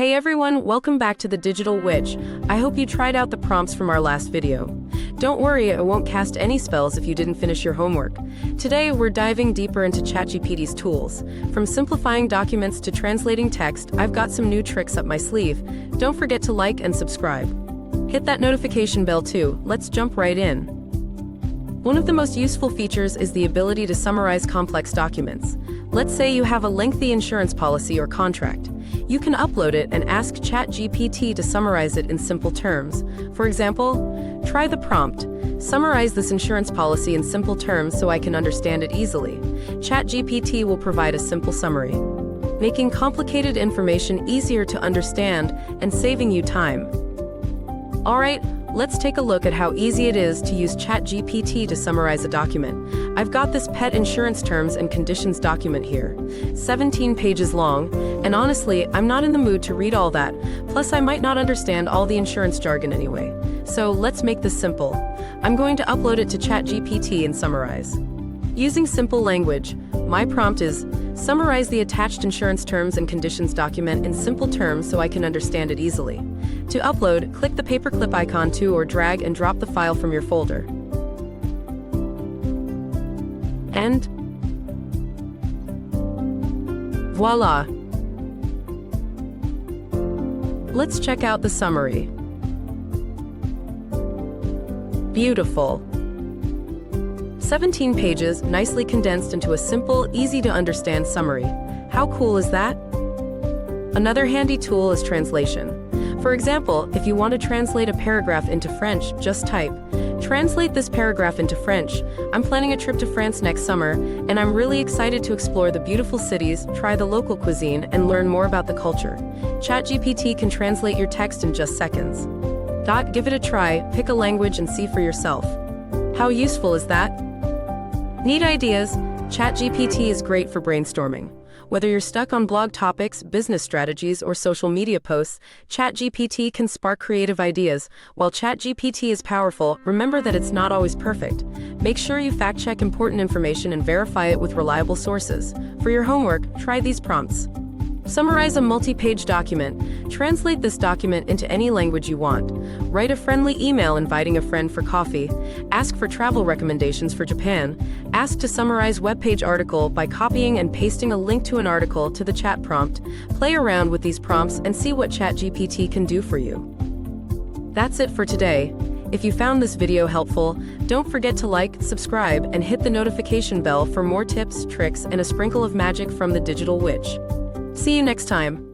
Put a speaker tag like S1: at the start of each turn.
S1: Hey everyone, welcome back to the Digital Witch. I hope you tried out the prompts from our last video. Don't worry, I won't cast any spells if you didn't finish your homework. Today, we're diving deeper into ChatGPT's tools. From simplifying documents to translating text, I've got some new tricks up my sleeve. Don't forget to like and subscribe. Hit that notification bell too. Let's jump right in. One of the most useful features is the ability to summarize complex documents. Let's say you have a lengthy insurance policy or contract. You can upload it and ask ChatGPT to summarize it in simple terms. For example, try the prompt, "Summarize this insurance policy in simple terms so I can understand it easily." ChatGPT will provide a simple summary, making complicated information easier to understand and saving you time. All right, let's take a look at how easy it is to use ChatGPT to summarize a document. I've got this pet insurance terms and conditions document here, 17 pages long, and honestly, I'm not in the mood to read all that, plus I might not understand all the insurance jargon anyway. So let's make this simple. I'm going to upload it to ChatGPT and summarize. Using simple language, my prompt is, "Summarize the attached insurance terms and conditions document in simple terms so I can understand it easily." To upload, click the paperclip icon to or drag and drop the file from your folder. And voila! Let's check out the summary. Beautiful. 17 pages, nicely condensed into a simple, easy-to-understand summary. How cool is that? Another handy tool is translation. For example, if you want to translate a paragraph into French, just type, "Translate this paragraph into French. I'm planning a trip to France next summer, and I'm really excited to explore the beautiful cities, try the local cuisine, and learn more about the culture." ChatGPT can translate your text in just seconds. Give it a try, pick a language, and see for yourself. How useful is that? Need ideas? ChatGPT is great for brainstorming. Whether you're stuck on blog topics, business strategies, or social media posts, ChatGPT can spark creative ideas. While ChatGPT is powerful, remember that it's not always perfect. Make sure you fact-check important information and verify it with reliable sources. For your homework, try these prompts. Summarize a multi-page document. Translate this document into any language you want. Write a friendly email inviting a friend for coffee. Ask for travel recommendations for Japan. Ask to summarize webpage article by copying and pasting a link to an article to the chat prompt. Play around with these prompts and see what ChatGPT can do for you. That's it for today. If you found this video helpful, don't forget to like, subscribe, and hit the notification bell for more tips, tricks, and a sprinkle of magic from the Digital Witch. See you next time.